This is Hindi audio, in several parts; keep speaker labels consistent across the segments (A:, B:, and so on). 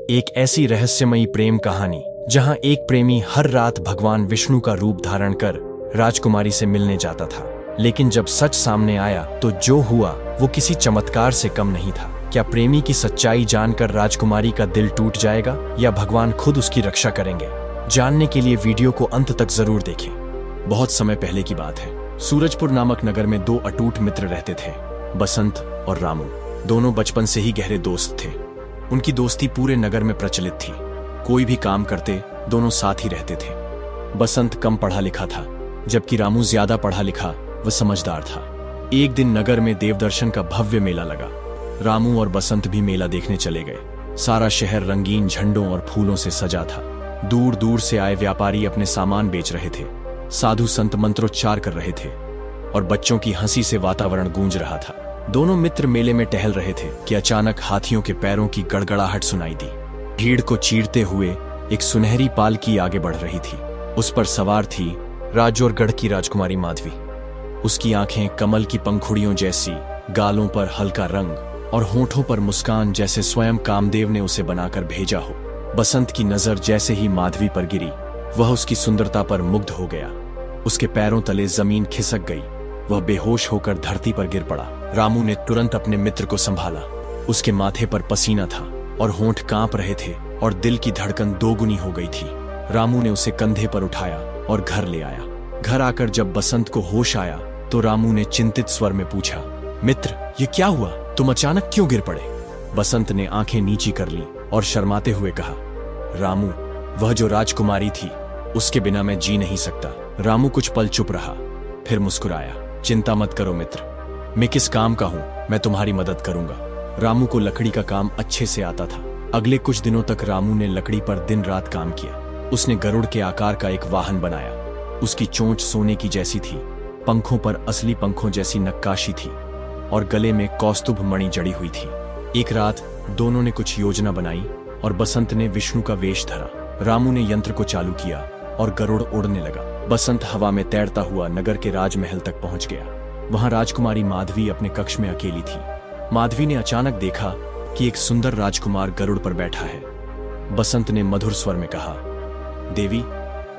A: एक ऐसी रहस्यमयी प्रेम कहानी जहां एक प्रेमी हर रात भगवान विष्णु का रूप धारण कर राजकुमारी से मिलने जाता था। लेकिन जब सच सामने आया तो जो हुआ वो किसी चमत्कार से कम नहीं था। क्या प्रेमी की सच्चाई जानकर राजकुमारी का दिल टूट जाएगा या भगवान खुद उसकी रक्षा करेंगे? जानने के लिए वीडियो को अंत तक जरूर देखें। बहुत समय पहले की बात है। सूरजपुर नामक नगर में दो अटूट मित्र रहते थे, बसंत और रामू। दोनों बचपन से ही गहरे दोस्त थे। उनकी दोस्ती पूरे नगर में प्रचलित थी। कोई भी काम करते दोनों साथ ही रहते थे। बसंत कम पढ़ा लिखा था, जबकि रामू ज्यादा पढ़ा लिखा व समझदार था। एक दिन नगर में देवदर्शन का भव्य मेला लगा। रामू और बसंत भी मेला देखने चले गए। सारा शहर रंगीन झंडों और फूलों से सजा था। दूर दूर से आए व्यापारी अपने सामान बेच रहे थे। साधु संत मंत्रोच्चार कर रहे थे और बच्चों की हंसी से वातावरण गूंज रहा था। दोनों मित्र मेले में टहल रहे थे कि अचानक हाथियों के पैरों की गड़गड़ाहट सुनाई दी। भीड़ को चीरते हुए एक सुनहरी पालकी आगे बढ़ रही थी। उस पर सवार थी राजौरगढ़ की राजकुमारी माधवी। उसकी आंखें कमल की पंखुड़ियों जैसी, गालों पर हल्का रंग और होठों पर मुस्कान जैसे स्वयं कामदेव ने उसे बनाकर भेजा हो। बसंत की नजर जैसे ही माधवी पर गिरी, वह उसकी सुंदरता पर मुग्ध हो गया। उसके पैरों तले जमीन खिसक गई। वह बेहोश होकर धरती पर गिर पड़ा। रामू ने तुरंत अपने मित्र को संभाला। उसके माथे पर पसीना था और होंठ कांप रहे थे और दिल की धड़कन दोगुनी हो गई थी। रामू ने उसे कंधे पर उठाया और घर ले आया। घर आकर जब बसंत को होश आया तो रामू ने चिंतित स्वर में पूछा, मित्र, ये क्या हुआ? तुम अचानक क्यों गिर पड़े? बसंत ने आंखें नीची कर ली और शर्माते हुए कहा, रामू, वह जो राजकुमारी थी, उसके बिना मैं जी नहीं सकता। रामू कुछ पल चुप रहा, फिर मुस्कुराया। चिंता मत करो मित्र, मैं किस काम का हूं, मैं तुम्हारी मदद करूंगा। रामू को लकड़ी का काम अच्छे से आता था। अगले कुछ दिनों तक रामू ने लकड़ी पर दिन रात काम किया। उसने गरुड़ के आकार का एक वाहन बनाया। उसकी चोंच सोने की जैसी थी, पंखों पर असली पंखों जैसी नक्काशी थी और गले में कौस्तुभ मणि जड़ी हुई थी। एक रात दोनों ने कुछ योजना बनाई और बसंत ने विष्णु का वेश धरा। रामू ने यंत्र को चालू किया और गरुड़ उड़ने लगा। बसंत हवा में तैरता हुआ नगर के राजमहल तक पहुंच गया। वहां राजकुमारी माधवी अपने कक्ष में अकेली थी। माधवी ने अचानक देखा कि एक सुंदर राजकुमार गरुड़ पर बैठा है। बसंत ने मधुर स्वर में कहा, देवी,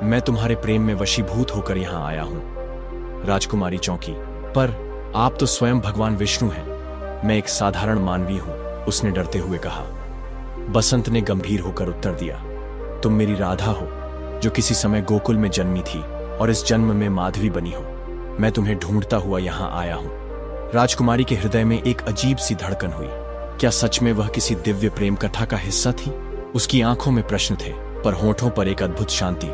A: मैं तुम्हारे प्रेम में वशीभूत होकर यहाँ आया हूँ। राजकुमारी चौंकी, पर आप तो स्वयं भगवान विष्णु हैं। मैं एक साधारण मानवी हूँ, उसने डरते हुए कहा। बसंत ने गंभीर होकर उत्तर दिया, तुम मेरी राधा हो, जो किसी समय गोकुल में जन्मी थी और इस जन्म में माधवी बनी हो। मैं तुम्हें ढूंढता हुआ यहाँ आया हूँ। राजकुमारी के हृदय में एक अजीब सी धड़कन हुई। क्या सच में वह किसी दिव्य प्रेम कथा का हिस्सा थी? उसकी आंखों में प्रश्न थे, पर होठों पर एक अद्भुत शांति।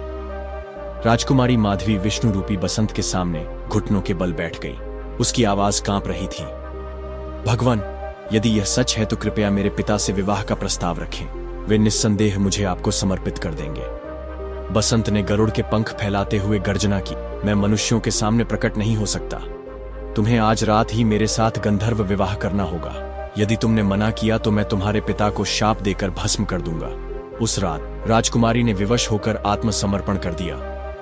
A: राजकुमारी माधवी विष्णु रूपी बसंत के सामने घुटनों के बल बैठ गई। उसकी आवाज कांप रही थी, भगवान, यदि यह सच है तो कृपया मेरे पिता से विवाह का प्रस्ताव रखें। वे निस्संदेह मुझे आपको समर्पित कर देंगे। बसंत ने गरुड़ के पंख फैलाते हुए गर्जना की, मैं मनुष्यों के सामने प्रकट नहीं हो सकता। तुम्हें आज रात ही मेरे साथ गंधर्व विवाह करना होगा। यदि तुमने मना किया तो मैं तुम्हारे पिता को शाप देकर भस्म कर दूंगा। उस रात राजकुमारी ने विवश होकर आत्मसमर्पण कर दिया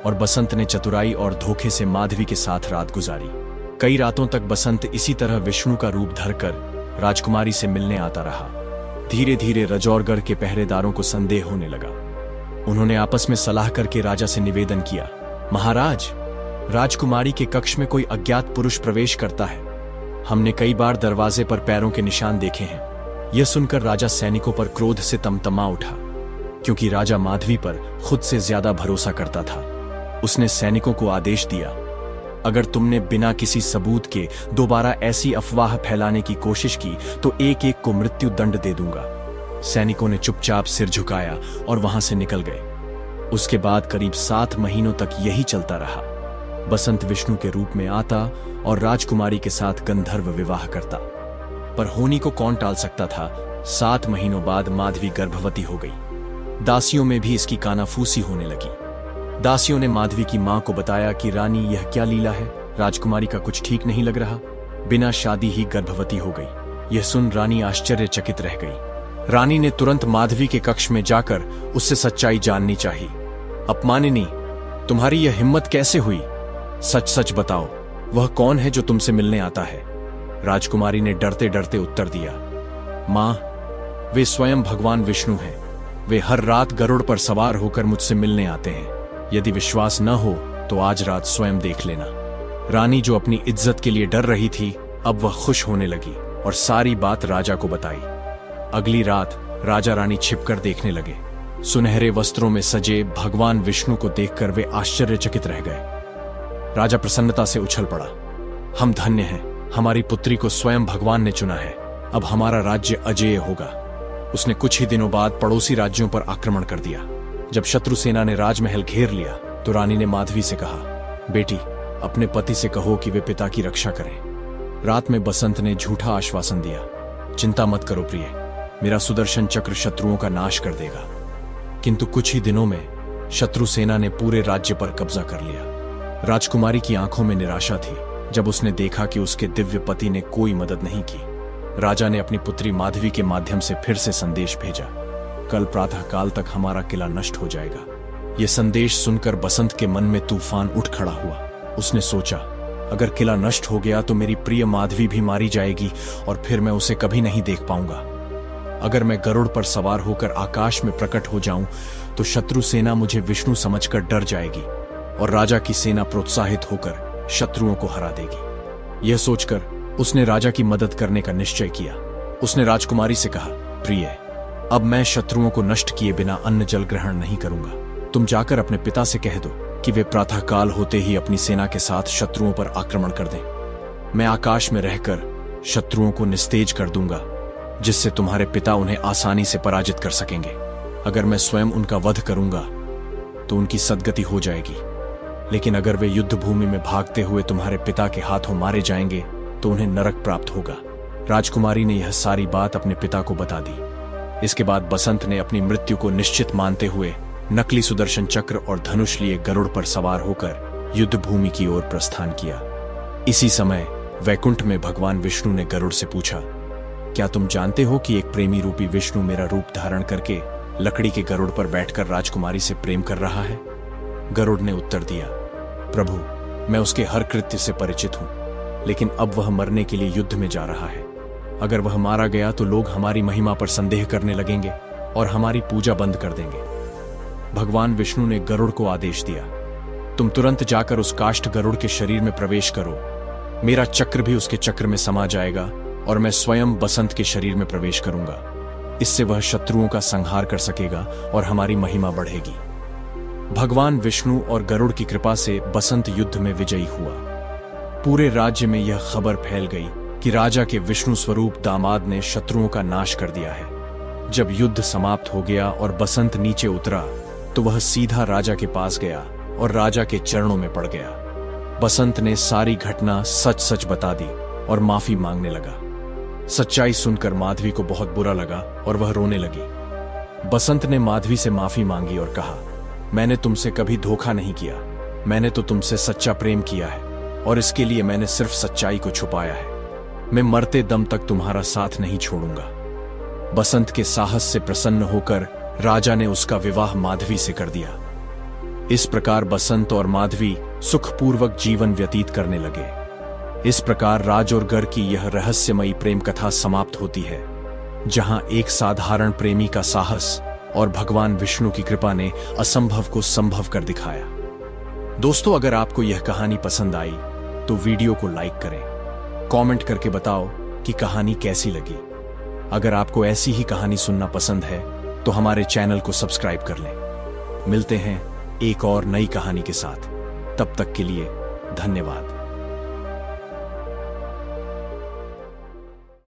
A: और बसंत ने चतुराई और धोखे से माधवी के साथ रात गुजारी। कई रातों तक बसंत इसी तरह विष्णु का रूप धरकर राजकुमारी से मिलने आता रहा। धीरे धीरे राजौरगढ़ के पहरेदारों को संदेह होने लगा। उन्होंने आपस में सलाह करके राजा से निवेदन किया, महाराज, राजकुमारी के कक्ष में कोई अज्ञात पुरुष प्रवेश करता है। हमने कई बार दरवाजे पर पैरों के निशान देखे हैं। यह सुनकर राजा सैनिकों पर क्रोध से तमतमा उठा, क्योंकि राजा माधवी पर खुद से ज्यादा भरोसा करता था। उसने सैनिकों को आदेश दिया, अगर तुमने बिना किसी सबूत के दोबारा ऐसी अफवाह फैलाने की कोशिश की तो एक एक को मृत्यु दंड दे दूंगा। सैनिकों ने चुपचाप सिर झुकाया और वहां से निकल गए। उसके बाद करीब 7 महीनों तक यही चलता रहा। बसंत विष्णु के रूप में आता और राजकुमारी के साथ गंधर्व विवाह करता। पर होनी को कौन टाल सकता था? 7 महीनों बाद माधवी गर्भवती हो गई। दासियों में भी इसकी कानाफूसी होने लगी। दासियों ने माधवी की मां को बताया कि रानी, यह क्या लीला है? राजकुमारी का कुछ ठीक नहीं लग रहा। बिना शादी ही गर्भवती हो गई। यह सुन रानी आश्चर्यचकित रह गई। रानी ने तुरंत माधवी के कक्ष में जाकर उससे सच्चाई जाननी चाहिए। अपमानिनी, तुम्हारी यह हिम्मत कैसे हुई? सच सच बताओ, वह कौन है जो तुमसे मिलने आता है? राजकुमारी ने डरते डरते उत्तर दिया, मां, वे स्वयं भगवान विष्णु हैं। वे हर रात गरुड़ पर सवार होकर मुझसे मिलने आते हैं। यदि विश्वास न हो तो आज रात स्वयं देख लेना। रानी, जो अपनी इज्जत के लिए डर रही थी, अब वह खुश होने लगी और सारी बात राजा को बताई। अगली रात राजा रानी छिपकर देखने लगे। सुनहरे वस्त्रों में सजे भगवान विष्णु को देखकर वे आश्चर्यचकित रह गए। राजा प्रसन्नता से उछल पड़ा। हम धन्य हैं, हमारी पुत्री को स्वयं भगवान ने चुना है। अब हमारा राज्य अजेय होगा। उसने कुछ ही दिनों बाद पड़ोसी राज्यों पर आक्रमण कर दिया। जब शत्रु सेना ने राजमहल घेर लिया तो रानी ने माधवी से कहा, बेटी, अपने पति से कहो कि वे पिता की रक्षा करें। रात में बसंत ने झूठा आश्वासन दिया, चिंता मत करो प्रिय, मेरा सुदर्शन चक्र शत्रुओं का नाश कर देगा। किंतु कुछ ही दिनों में शत्रु सेना ने पूरे राज्य पर कब्जा कर लिया। राजकुमारी की आंखों में निराशा थी जब उसने देखा कि उसके दिव्य पति ने कोई मदद नहीं की। राजा ने अपनी पुत्री माधवी के माध्यम से फिर से संदेश भेजा, कल प्रातःकाल तक हमारा किला नष्ट हो जाएगा। यह संदेश सुनकर बसंत के मन में तूफान उठ खड़ा हुआ। उसने सोचा, अगर किला नष्ट हो गया तो मेरी प्रिय माधवी भी मारी जाएगी और फिर मैं उसे कभी नहीं देख पाऊंगा। अगर मैं गरुड़ पर सवार होकर आकाश में प्रकट हो जाऊं तो शत्रु सेना मुझे विष्णु समझकर डर जाएगी और राजा की सेना प्रोत्साहित होकर शत्रुओं को हरा देगी। यह सोचकर उसने राजा की मदद करने का निश्चय किया। उसने राजकुमारी से कहा, प्रिय, अब मैं शत्रुओं को नष्ट किए बिना अन्न जल ग्रहण नहीं करूंगा। तुम जाकर अपने पिता से कह दो कि वे प्रातःकाल होते ही अपनी सेना के साथ शत्रुओं पर आक्रमण कर दें। मैं आकाश में रहकर शत्रुओं को निस्तेज कर दूंगा, जिससे तुम्हारे पिता उन्हें आसानी से पराजित कर सकेंगे। अगर मैं स्वयं उनका वध करूंगा तो उनकी सद्गति हो जाएगी, लेकिन अगर वे युद्ध भूमि में भागते हुए तुम्हारे पिता के हाथों मारे जाएंगे तो उन्हें नरक प्राप्त होगा। राजकुमारी ने यह सारी बात अपने पिता को बता दी। इसके बाद बसंत ने अपनी मृत्यु को निश्चित मानते हुए नकली सुदर्शन चक्र और धनुष लिए गरुड़ पर सवार होकर युद्ध भूमि की ओर प्रस्थान किया। इसी समय वैकुंठ में भगवान विष्णु ने गरुड़ से पूछा, क्या तुम जानते हो कि एक प्रेमी रूपी विष्णु मेरा रूप धारण करके लकड़ी के गरुड़ पर बैठकर राजकुमारी से प्रेम कर रहा है? गरुड़ ने उत्तर दिया, प्रभु, मैं उसके हर कृत्य से परिचित हूं, लेकिन अब वह मरने के लिए युद्ध में जा रहा है। अगर वह मारा गया तो लोग हमारी महिमा पर संदेह करने लगेंगे और हमारी पूजा बंद कर देंगे। भगवान विष्णु ने गरुड़ को आदेश दिया, तुम तुरंत जाकर उस काष्ठ गरुड़ के शरीर में प्रवेश करो। मेरा चक्र भी उसके चक्र में समा जाएगा और मैं स्वयं बसंत के शरीर में प्रवेश करूंगा। इससे वह शत्रुओं का संहार कर सकेगा और हमारी महिमा बढ़ेगी। भगवान विष्णु और गरुड़ की कृपा से बसंत युद्ध में विजयी हुआ। पूरे राज्य में यह खबर फैल गई कि राजा के विष्णु स्वरूप दामाद ने शत्रुओं का नाश कर दिया है। जब युद्ध समाप्त हो गया और बसंत नीचे उतरा तो वह सीधा राजा के पास गया और राजा के चरणों में पड़ गया। बसंत ने सारी घटना सच सच बता दी और माफी मांगने लगा। सच्चाई सुनकर माधवी को बहुत बुरा लगा और वह रोने लगी। बसंत ने माधवी से माफी मांगी और कहा, मैंने तुमसे कभी धोखा नहीं किया। मैंने तो तुमसे सच्चा प्रेम किया है और इसके लिए मैंने सिर्फ सच्चाई को छुपाया है। मैं मरते दम तक तुम्हारा साथ नहीं छोड़ूंगा। बसंत के साहस से प्रसन्न होकर राजा ने उसका विवाह माधवी से कर दिया। इस प्रकार बसंत और माधवी सुखपूर्वक जीवन व्यतीत करने लगे। इस प्रकार राज और गर की यह रहस्यमयी प्रेम कथा समाप्त होती है, जहां एक साधारण प्रेमी का साहस और भगवान विष्णु की कृपा ने असंभव को संभव कर दिखाया। दोस्तों, अगर आपको यह कहानी पसंद आई तो वीडियो को लाइक करें, कमेंट करके बताओ कि कहानी कैसी लगी। अगर आपको ऐसी ही कहानी सुनना पसंद है तो हमारे चैनल को सब्सक्राइब कर लें। मिलते हैं एक और नई कहानी के साथ। तब तक के लिए धन्यवाद।